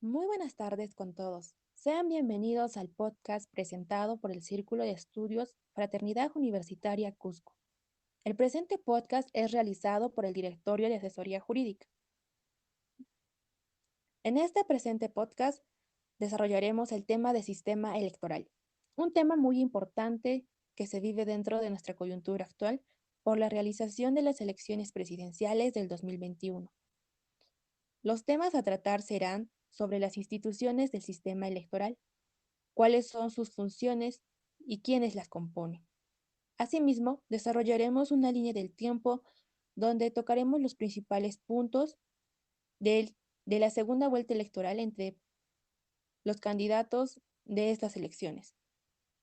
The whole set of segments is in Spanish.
Muy buenas tardes con todos. Sean bienvenidos al podcast presentado por el Círculo de Estudios Fraternidad Universitaria Cusco. El presente podcast es realizado por el Directorio de Asesoría Jurídica. En este presente podcast desarrollaremos el tema de sistema electoral, un tema muy importante que se vive dentro de nuestra coyuntura actual por la realización de las elecciones presidenciales del 2021. Los temas a tratar serán sobre las instituciones del sistema electoral, cuáles son sus funciones y quiénes las componen. Asimismo, desarrollaremos una línea del tiempo donde tocaremos los principales puntos de la segunda vuelta electoral entre los candidatos de estas elecciones.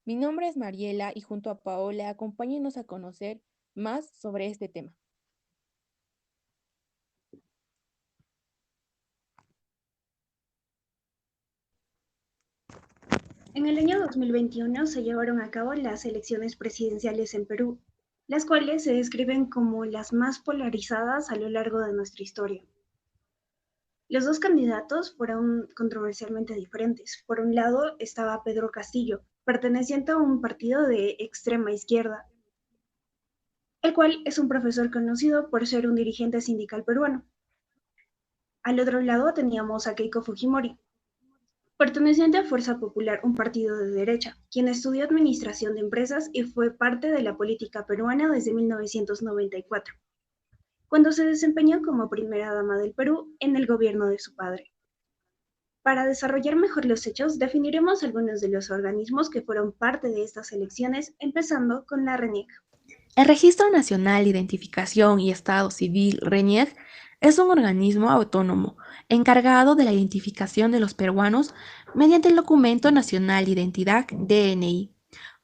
Mi nombre es Mariela y junto a Paola acompáñenos a conocer más sobre este tema. En el año 2021 se llevaron a cabo las elecciones presidenciales en Perú, las cuales se describen como las más polarizadas a lo largo de nuestra historia. Los dos candidatos fueron controversialmente diferentes. Por un lado estaba Pedro Castillo, perteneciente a un partido de extrema izquierda, el cual es un profesor conocido por ser un dirigente sindical peruano. Al otro lado teníamos a Keiko Fujimori, perteneciente a Fuerza Popular, un partido de derecha, quien estudió administración de empresas y fue parte de la política peruana desde 1994, cuando se desempeñó como primera dama del Perú en el gobierno de su padre. Para desarrollar mejor los hechos, definiremos algunos de los organismos que fueron parte de estas elecciones, empezando con la RENIEC. El Registro Nacional de Identificación y Estado Civil, RENIEC, es un organismo autónomo encargado de la identificación de los peruanos mediante el Documento Nacional de Identidad, DNI.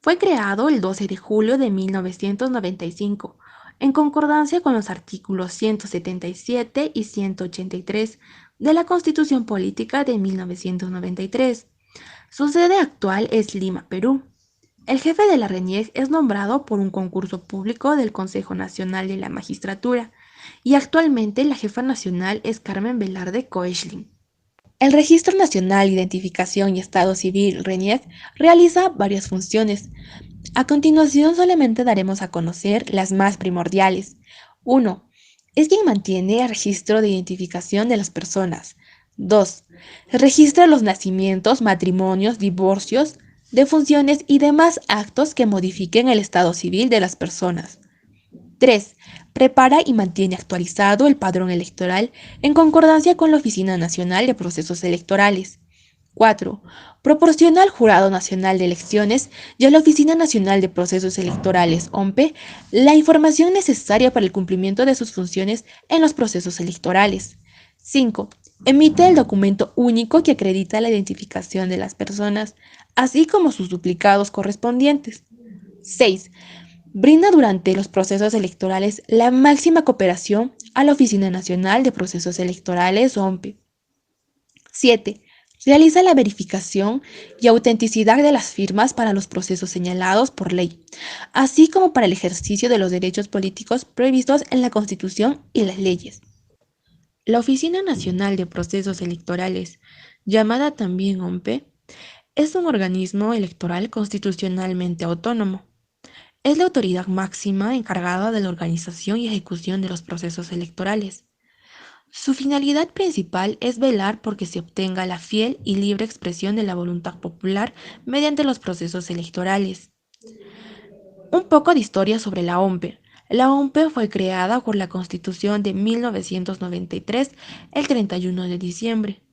Fue creado el 12 de julio de 1995, en concordancia con los artículos 177 y 183 de la Constitución Política de 1993. Su sede actual es Lima, Perú. El jefe de la RENIEC es nombrado por un concurso público del Consejo Nacional de la Magistratura y actualmente la jefa nacional es Carmen Velarde Koechlin. El Registro Nacional de Identificación y Estado Civil, RENIEC, realiza varias funciones. A continuación solamente daremos a conocer las más primordiales. 1. Es quien mantiene el registro de identificación de las personas. 2. Registra los nacimientos, matrimonios, divorcios, defunciones y demás actos que modifiquen el estado civil de las personas. 3. Prepara y mantiene actualizado el padrón electoral en concordancia con la Oficina Nacional de Procesos Electorales. 4. Proporciona al Jurado Nacional de Elecciones y a la Oficina Nacional de Procesos Electorales, OMPE, la información necesaria para el cumplimiento de sus funciones en los procesos electorales. 5. Emite el documento único que acredita la identificación de las personas, así como sus duplicados correspondientes. 6. Brinda durante los procesos electorales la máxima cooperación a la Oficina Nacional de Procesos Electorales, OMPE. 7. Realiza la verificación y autenticidad de las firmas para los procesos señalados por ley, así como para el ejercicio de los derechos políticos previstos en la Constitución y las leyes. La Oficina Nacional de Procesos Electorales, llamada también OMPE, es un organismo electoral constitucionalmente autónomo. Es la autoridad máxima encargada de la organización y ejecución de los procesos electorales. Su finalidad principal es velar porque se obtenga la fiel y libre expresión de la voluntad popular mediante los procesos electorales. Un poco de historia sobre la OMPE. La OMPE fue creada por la Constitución de 1993, el 31 de diciembre.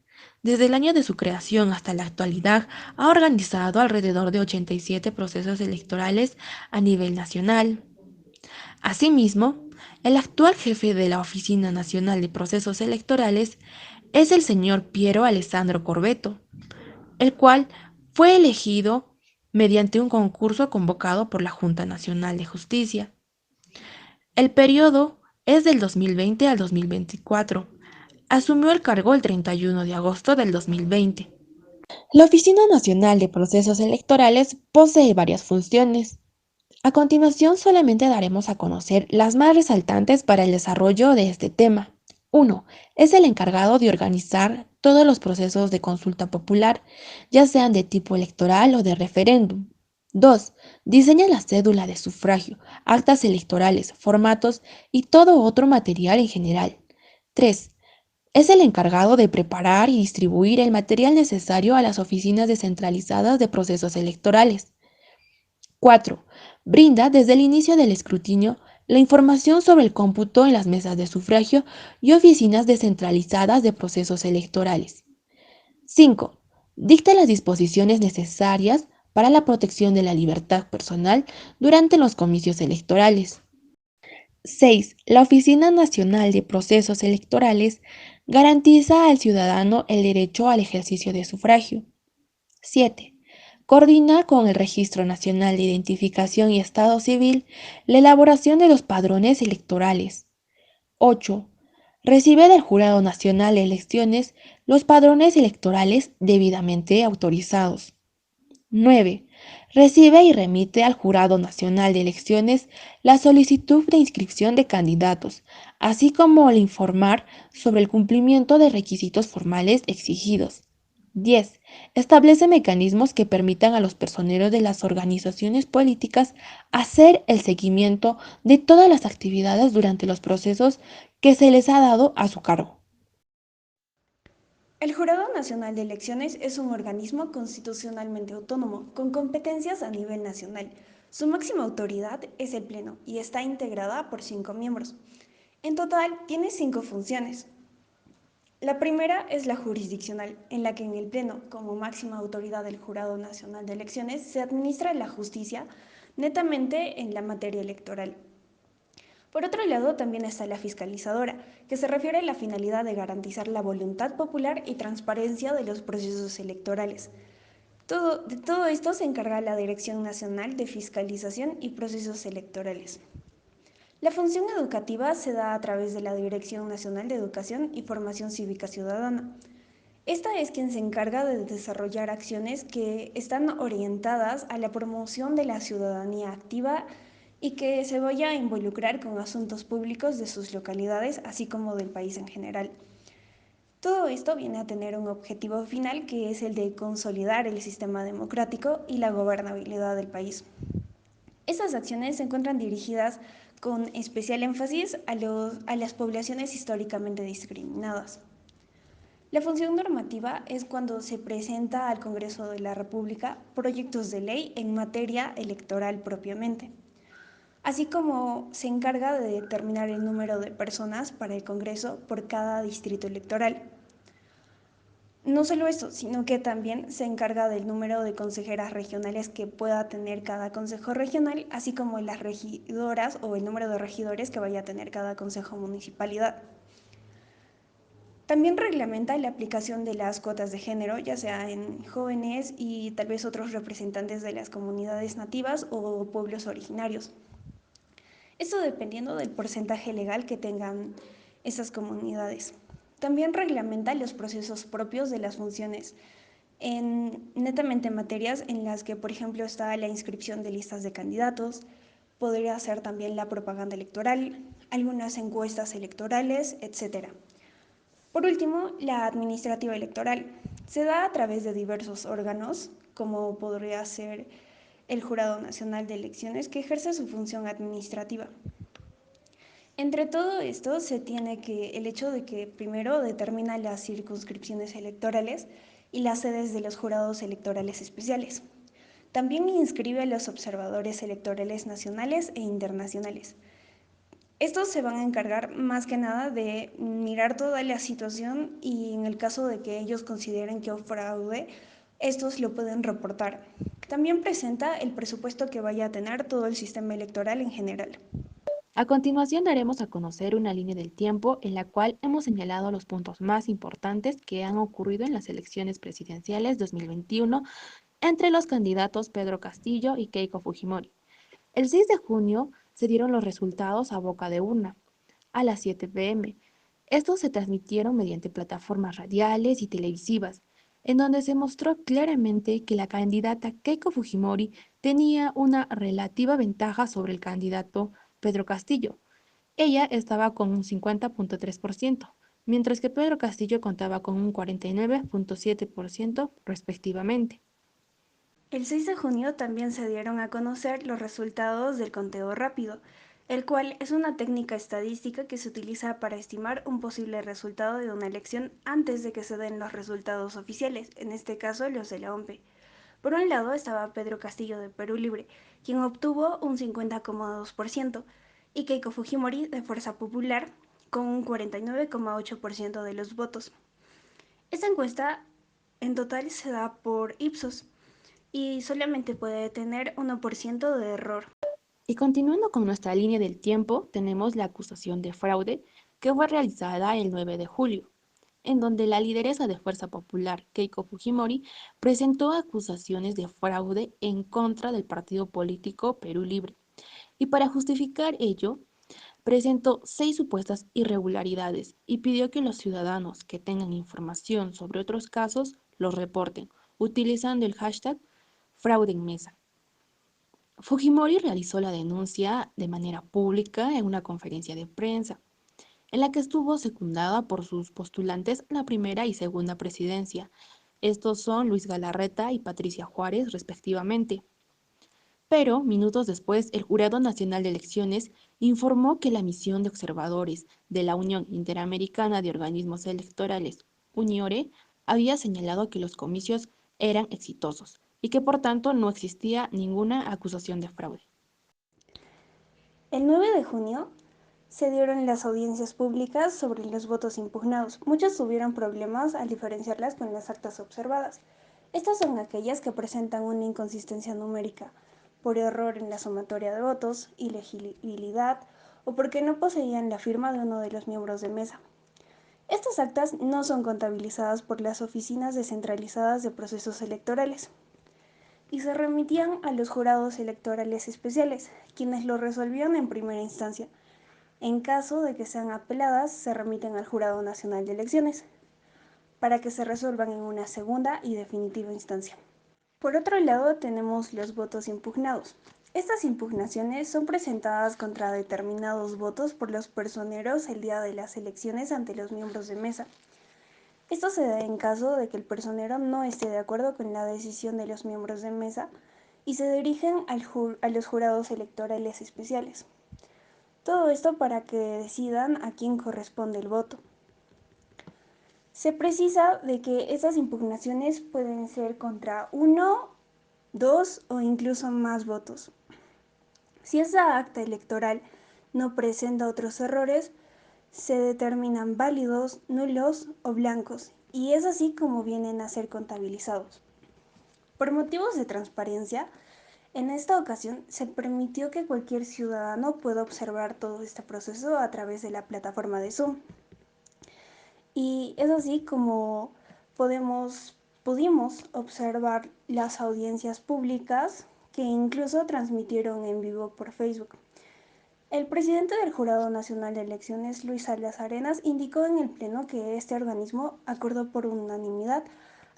Desde el año de su creación hasta la actualidad, ha organizado alrededor de 87 procesos electorales a nivel nacional. Asimismo, el actual jefe de la Oficina Nacional de Procesos Electorales es el señor Piero Alessandro Corvetto, el cual fue elegido mediante un concurso convocado por la Junta Nacional de Justicia. El periodo es del 2020 al 2024. Asumió el cargo el 31 de agosto del 2020. La Oficina Nacional de Procesos Electorales posee varias funciones. A continuación solamente daremos a conocer las más resaltantes para el desarrollo de este tema. 1. Es el encargado de organizar todos los procesos de consulta popular, ya sean de tipo electoral o de referéndum. 2. Diseña la cédula de sufragio, actas electorales, formatos y todo otro material en general. 3. Es el encargado de preparar y distribuir el material necesario a las oficinas descentralizadas de procesos electorales. 4. Brinda desde el inicio del escrutinio la información sobre el cómputo en las mesas de sufragio y oficinas descentralizadas de procesos electorales. 5. Dicta las disposiciones necesarias para la protección de la libertad personal durante los comicios electorales. 6. La Oficina Nacional de Procesos Electorales garantiza al ciudadano el derecho al ejercicio de sufragio. 7. Coordina con el Registro Nacional de Identificación y Estado Civil la elaboración de los padrones electorales. 8. Recibe del Jurado Nacional de Elecciones los padrones electorales debidamente autorizados. 9. Recibe y remite al Jurado Nacional de Elecciones la solicitud de inscripción de candidatos, así como el informar sobre el cumplimiento de requisitos formales exigidos. 10. Establece mecanismos que permitan a los personeros de las organizaciones políticas hacer el seguimiento de todas las actividades durante los procesos que se les ha dado a su cargo. El Jurado Nacional de Elecciones es un organismo constitucionalmente autónomo, con competencias a nivel nacional. Su máxima autoridad es el Pleno y está integrada por 5 miembros. En total, tiene 5 funciones. La primera es la jurisdiccional, en la que en el Pleno, como máxima autoridad del Jurado Nacional de Elecciones, se administra la justicia netamente en la materia electoral. Por otro lado, también está la fiscalizadora, que se refiere a la finalidad de garantizar la voluntad popular y transparencia de los procesos electorales. De todo esto se encarga la Dirección Nacional de Fiscalización y Procesos Electorales. La función educativa se da a través de la Dirección Nacional de Educación y Formación Cívica Ciudadana. Esta es quien se encarga de desarrollar acciones que están orientadas a la promoción de la ciudadanía activa y que se vaya a involucrar con asuntos públicos de sus localidades, así como del país en general. Todo esto viene a tener un objetivo final que es el de consolidar el sistema democrático y la gobernabilidad del país. Estas acciones se encuentran dirigidas con especial énfasis a las poblaciones históricamente discriminadas. La función normativa es cuando se presenta al Congreso de la República proyectos de ley en materia electoral propiamente, así como se encarga de determinar el número de personas para el Congreso por cada distrito electoral. No solo eso, sino que también se encarga del número de consejeras regionales que pueda tener cada consejo regional, así como las regidoras o el número de regidores que vaya a tener cada consejo municipalidad. También reglamenta la aplicación de las cuotas de género, ya sea en jóvenes y tal vez otros representantes de las comunidades nativas o pueblos originarios. Esto dependiendo del porcentaje legal que tengan esas comunidades. También reglamenta los procesos propios de las funciones, en netamente materias en las que, por ejemplo, está la inscripción de listas de candidatos, podría ser también la propaganda electoral, algunas encuestas electorales, etc. Por último, la administrativa electoral se da a través de diversos órganos, como podría ser el Jurado Nacional de Elecciones, que ejerce su función administrativa. Entre todo esto se tiene que el hecho de que primero determina las circunscripciones electorales y las sedes de los jurados electorales especiales. También inscribe a los observadores electorales nacionales e internacionales. Estos se van a encargar más que nada de mirar toda la situación y en el caso de que ellos consideren que hubo fraude, estos lo pueden reportar. También presenta el presupuesto que vaya a tener todo el sistema electoral en general. A continuación daremos a conocer una línea del tiempo en la cual hemos señalado los puntos más importantes que han ocurrido en las elecciones presidenciales 2021 entre los candidatos Pedro Castillo y Keiko Fujimori. El 6 de junio se dieron los resultados a boca de urna, a las 7 p.m. Estos se transmitieron mediante plataformas radiales y televisivas, en donde se mostró claramente que la candidata Keiko Fujimori tenía una relativa ventaja sobre el candidato Pedro Castillo. Ella estaba con un 50,3%, mientras que Pedro Castillo contaba con un 49,7% respectivamente. El 6 de junio también se dieron a conocer los resultados del conteo rápido, el cual es una técnica estadística que se utiliza para estimar un posible resultado de una elección antes de que se den los resultados oficiales, en este caso los de la OMP. Por un lado estaba Pedro Castillo de Perú Libre, quien obtuvo un 50,2%, y Keiko Fujimori de Fuerza Popular con un 49,8% de los votos. Esta encuesta en total se da por Ipsos y solamente puede tener 1% de error. Y continuando con nuestra línea del tiempo, tenemos la acusación de fraude que fue realizada el 9 de julio, en donde la lideresa de Fuerza Popular, Keiko Fujimori, presentó acusaciones de fraude en contra del partido político Perú Libre. Y para justificar ello, presentó 6 supuestas irregularidades y pidió que los ciudadanos que tengan información sobre otros casos los reporten, utilizando el hashtag fraude en mesa. Fujimori realizó la denuncia de manera pública en una conferencia de prensa, en la que estuvo secundada por sus postulantes a la primera y segunda presidencia. Estos son Luis Galarreta y Patricia Juárez, respectivamente. Pero, minutos después, el Jurado Nacional de Elecciones informó que la misión de observadores de la Unión Interamericana de Organismos Electorales, UNIORE, había señalado que los comicios eran exitosos y que por tanto no existía ninguna acusación de fraude. El 9 de junio se dieron las audiencias públicas sobre los votos impugnados. Muchos tuvieron problemas al diferenciarlas con las actas observadas. Estas son aquellas que presentan una inconsistencia numérica, por error en la sumatoria de votos, ilegibilidad o porque no poseían la firma de uno de los miembros de mesa. Estas actas no son contabilizadas por las oficinas descentralizadas de procesos electorales y se remitían a los jurados electorales especiales, quienes lo resolvían en primera instancia. En caso de que sean apeladas, se remiten al Jurado Nacional de Elecciones, para que se resuelvan en una segunda y definitiva instancia. Por otro lado, tenemos los votos impugnados. Estas impugnaciones son presentadas contra determinados votos por los personeros el día de las elecciones ante los miembros de mesa. Esto se da en caso de que el personero no esté de acuerdo con la decisión de los miembros de mesa y se dirigen a los jurados electorales especiales. Todo esto para que decidan a quién corresponde el voto. Se precisa de que estas impugnaciones pueden ser contra uno, dos o incluso más votos. Si esa acta electoral no presenta otros errores, se determinan válidos, nulos o blancos, y es así como vienen a ser contabilizados. Por motivos de transparencia, en esta ocasión se permitió que cualquier ciudadano pueda observar todo este proceso a través de la plataforma de Zoom. Y es así como pudimos observar las audiencias públicas que incluso transmitieron en vivo por Facebook. El presidente del Jurado Nacional de Elecciones, Luis Salas Arenas, indicó en el Pleno que este organismo acordó por unanimidad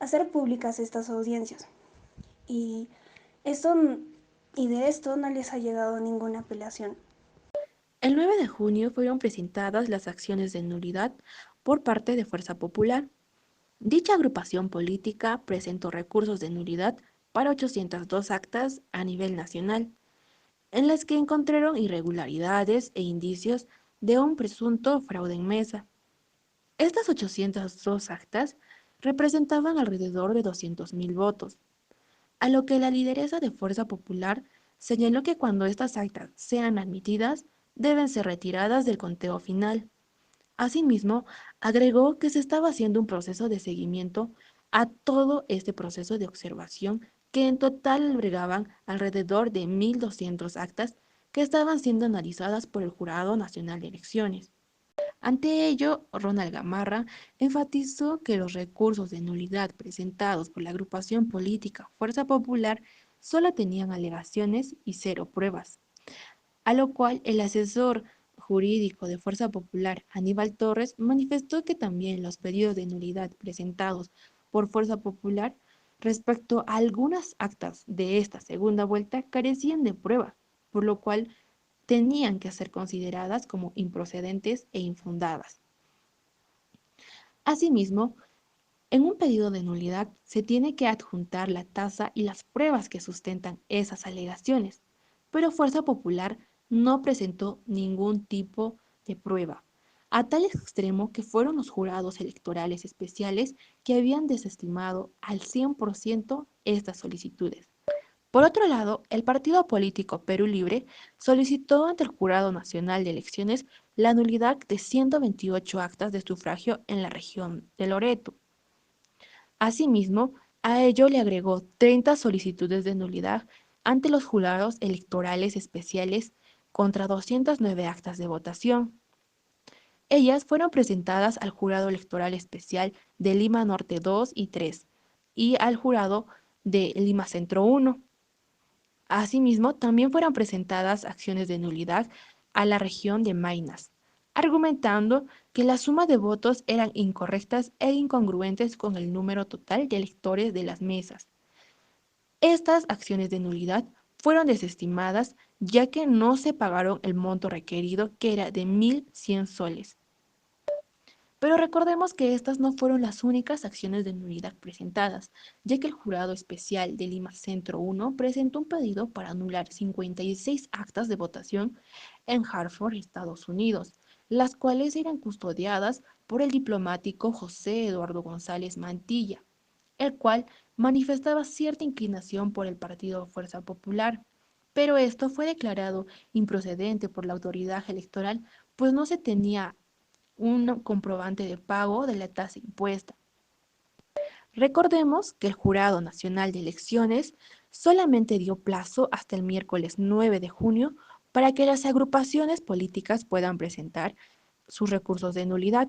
hacer públicas estas audiencias. Y, esto, y de esto no les ha llegado ninguna apelación. El 9 de junio fueron presentadas las acciones de nulidad por parte de Fuerza Popular. Dicha agrupación política presentó recursos de nulidad para 802 actas a nivel nacional, en las que encontraron irregularidades e indicios de un presunto fraude en mesa. Estas 802 actas representaban alrededor de 200.000 votos, a lo que la lideresa de Fuerza Popular señaló que cuando estas actas sean admitidas, deben ser retiradas del conteo final. Asimismo, agregó que se estaba haciendo un proceso de seguimiento a todo este proceso de observación que en total albergaban alrededor de 1.200 actas que estaban siendo analizadas por el Jurado Nacional de Elecciones. Ante ello, Ronald Gamarra enfatizó que los recursos de nulidad presentados por la agrupación política Fuerza Popular solo tenían alegaciones y cero pruebas, a lo cual el asesor jurídico de Fuerza Popular, Aníbal Torres, manifestó que también los pedidos de nulidad presentados por Fuerza Popular respecto a algunas actas de esta segunda vuelta carecían de prueba, por lo cual tenían que ser consideradas como improcedentes e infundadas. Asimismo, en un pedido de nulidad se tiene que adjuntar la tasa y las pruebas que sustentan esas alegaciones, pero Fuerza Popular no presentó ningún tipo de prueba, a tal extremo que fueron los jurados electorales especiales que habían desestimado al 100% estas solicitudes. Por otro lado, el partido político Perú Libre solicitó ante el Jurado Nacional de Elecciones la nulidad de 128 actas de sufragio en la región de Loreto. Asimismo, a ello le agregó 30 solicitudes de nulidad ante los jurados electorales especiales contra 209 actas de votación. Ellas fueron presentadas al Jurado Electoral Especial de Lima Norte 2 y 3 y al Jurado de Lima Centro 1. Asimismo, también fueron presentadas acciones de nulidad a la región de Maynas, argumentando que la suma de votos eran incorrectas e incongruentes con el número total de electores de las mesas. Estas acciones de nulidad fueron desestimadas ya que no se pagaron el monto requerido, que era de 1.100 soles. Pero recordemos que estas no fueron las únicas acciones de nulidad presentadas, ya que el Jurado Especial de Lima Centro 1 presentó un pedido para anular 56 actas de votación en Hartford, Estados Unidos, las cuales eran custodiadas por el diplomático José Eduardo González Mantilla, el cual manifestaba cierta inclinación por el partido Fuerza Popular. Pero esto fue declarado improcedente por la autoridad electoral, pues no se tenía un comprobante de pago de la tasa impuesta. Recordemos que el Jurado Nacional de Elecciones solamente dio plazo hasta el miércoles 9 de junio para que las agrupaciones políticas puedan presentar sus recursos de nulidad.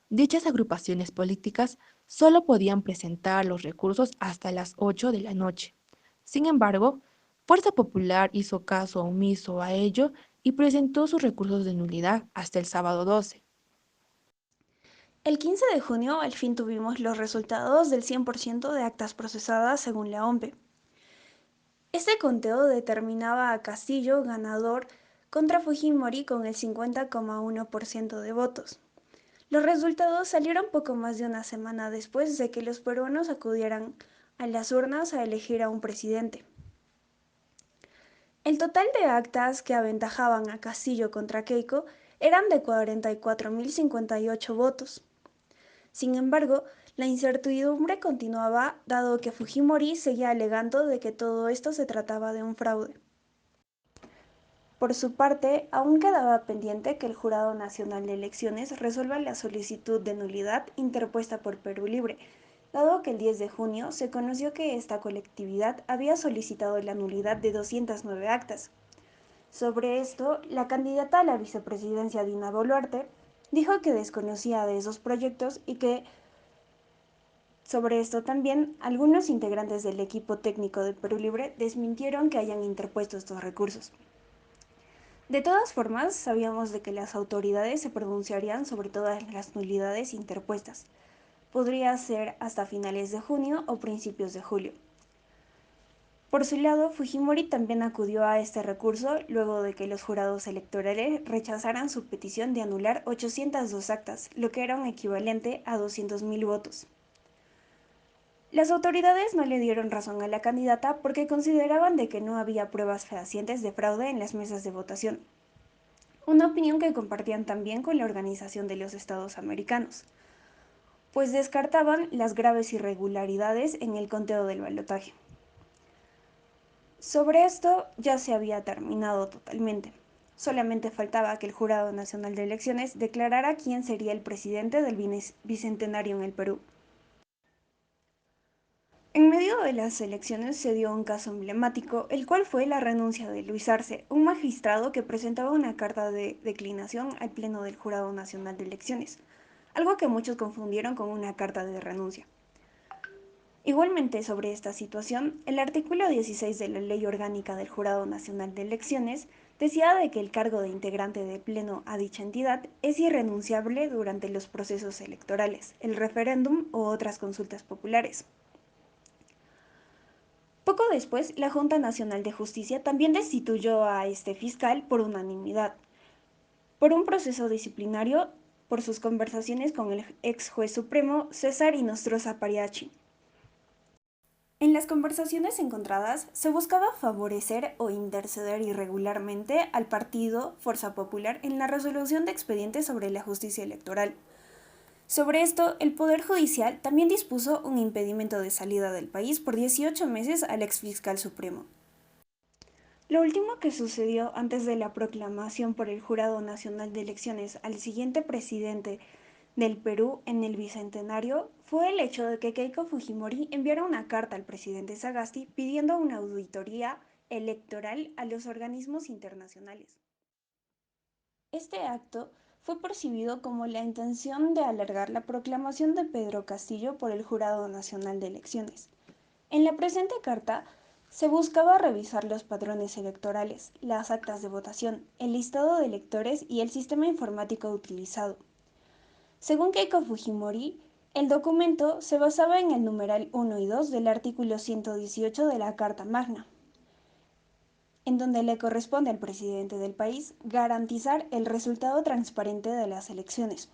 Dichas agrupaciones políticas solo podían presentar los recursos hasta las 8 de la noche. Sin embargo, Fuerza Popular hizo caso omiso a ello y presentó sus recursos de nulidad hasta el sábado 12. El 15 de junio al fin tuvimos los resultados del 100% de actas procesadas según la OMPE. Este conteo determinaba a Castillo ganador contra Fujimori con el 50,1% de votos. Los resultados salieron poco más de una semana después de que los peruanos acudieran a las urnas a elegir a un presidente. El total de actas que aventajaban a Castillo contra Keiko eran de 44.058 votos. Sin embargo, la incertidumbre continuaba dado que Fujimori seguía alegando de que todo esto se trataba de un fraude. Por su parte, aún quedaba pendiente que el Jurado Nacional de Elecciones resuelva la solicitud de nulidad interpuesta por Perú Libre, dado que el 10 de junio se conoció que esta colectividad había solicitado la nulidad de 209 actas. Sobre esto, la candidata a la vicepresidencia Dina Boluarte dijo que desconocía de esos proyectos y que sobre esto también algunos integrantes del equipo técnico de Perú Libre desmintieron que hayan interpuesto estos recursos. De todas formas, sabíamos de que las autoridades se pronunciarían sobre todas las nulidades interpuestas. Podría ser hasta finales de junio o principios de julio. Por su lado, Fujimori también acudió a este recurso luego de que los jurados electorales rechazaran su petición de anular 802 actas, lo que era un equivalente a 200.000 votos. Las autoridades no le dieron razón a la candidata porque consideraban de que no había pruebas fehacientes de fraude en las mesas de votación, una opinión que compartían también con la Organización de los Estados Americanos, pues descartaban las graves irregularidades en el conteo del balotaje. Sobre esto ya se había terminado totalmente. Solamente faltaba que el Jurado Nacional de Elecciones declarara quién sería el presidente del bicentenario en el Perú. En medio de las elecciones se dio un caso emblemático, el cual fue la renuncia de Luis Arce, un magistrado que presentaba una carta de declinación al Pleno del Jurado Nacional de Elecciones, algo que muchos confundieron con una carta de renuncia. Igualmente sobre esta situación, el artículo 16 de la Ley Orgánica del Jurado Nacional de Elecciones decía de que el cargo de integrante de pleno a dicha entidad es irrenunciable durante los procesos electorales, el referéndum o otras consultas populares. Poco después, la Junta Nacional de Justicia también destituyó a este fiscal por unanimidad, por un proceso disciplinario por sus conversaciones con el ex juez supremo César Inostroza Pariachi. En las conversaciones encontradas se buscaba favorecer o interceder irregularmente al partido Fuerza Popular en la resolución de expedientes sobre la justicia electoral. Sobre esto, el Poder Judicial también dispuso un impedimento de salida del país por 18 meses al exfiscal supremo. Lo último que sucedió antes de la proclamación por el Jurado Nacional de Elecciones al siguiente presidente del Perú en el Bicentenario fue el hecho de que Keiko Fujimori enviara una carta al presidente Sagasti pidiendo una auditoría electoral a los organismos internacionales. Este acto fue percibido como la intención de alargar la proclamación de Pedro Castillo por el Jurado Nacional de Elecciones. En la presente carta se buscaba revisar los padrones electorales, las actas de votación, el listado de electores y el sistema informático utilizado. Según Keiko Fujimori, el documento se basaba en el numeral 1 y 2 del artículo 118 de la Carta Magna, en donde le corresponde al presidente del país garantizar el resultado transparente de las elecciones.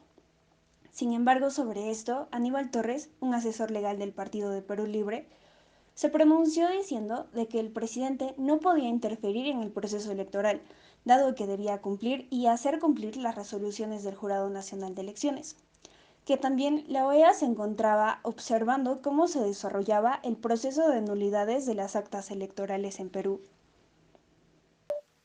Sin embargo, sobre esto, Aníbal Torres, un asesor legal del Partido de Perú Libre, se pronunció diciendo de que el presidente no podía interferir en el proceso electoral, dado que debía cumplir y hacer cumplir las resoluciones del Jurado Nacional de Elecciones, que también la OEA se encontraba observando cómo se desarrollaba el proceso de nulidades de las actas electorales en Perú.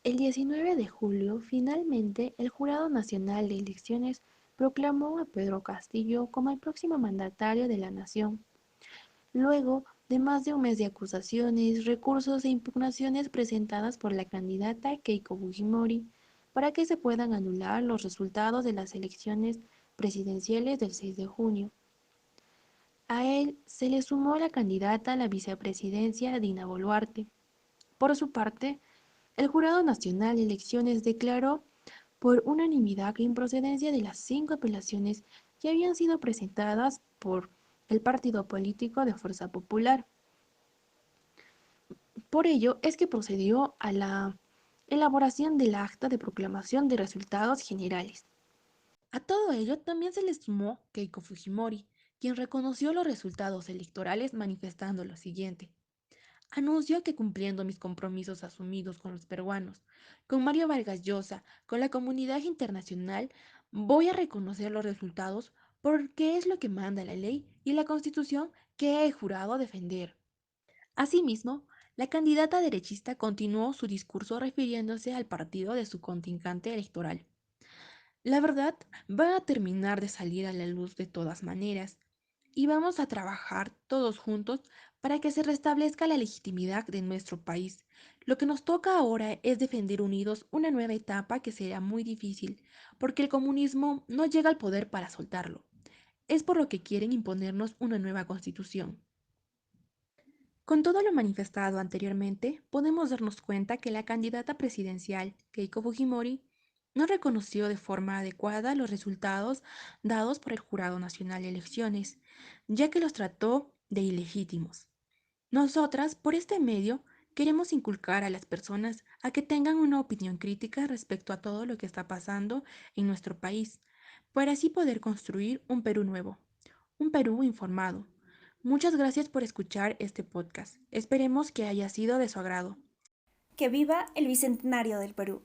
El 19 de julio, finalmente, el Jurado Nacional de Elecciones proclamó a Pedro Castillo como el próximo mandatario de la nación. Luego de más de un mes de acusaciones, recursos e impugnaciones presentadas por la candidata Keiko Fujimori para que se puedan anular los resultados de las elecciones presidenciales del 6 de junio. A él se le sumó la candidata a la vicepresidencia Dina Boluarte. Por su parte, el Jurado Nacional de Elecciones declaró por unanimidad la improcedencia de las 5 apelaciones que habían sido presentadas por el partido político de Fuerza Popular. Por ello es que procedió a la elaboración del acta de proclamación de resultados generales. A todo ello también se le sumó Keiko Fujimori, quien reconoció los resultados electorales manifestando lo siguiente. Anuncio que cumpliendo mis compromisos asumidos con los peruanos, con Mario Vargas Llosa, con la comunidad internacional, voy a reconocer los resultados porque es lo que manda la ley y la Constitución que he jurado defender. Asimismo, la candidata derechista continuó su discurso refiriéndose al partido de su contrincante electoral. La verdad va a terminar de salir a la luz de todas maneras, y vamos a trabajar todos juntos para que se restablezca la legitimidad de nuestro país. Lo que nos toca ahora es defender unidos una nueva etapa que será muy difícil, porque el comunismo no llega al poder para soltarlo. Es por lo que quieren imponernos una nueva constitución. Con todo lo manifestado anteriormente, podemos darnos cuenta que la candidata presidencial, Keiko Fujimori, no reconoció de forma adecuada los resultados dados por el Jurado Nacional de Elecciones, ya que los trató de ilegítimos. Nosotras, por este medio, queremos inculcar a las personas a que tengan una opinión crítica respecto a todo lo que está pasando en nuestro país, para así poder construir un Perú nuevo, un Perú informado. Muchas gracias por escuchar este podcast. Esperemos que haya sido de su agrado. ¡Que viva el Bicentenario del Perú!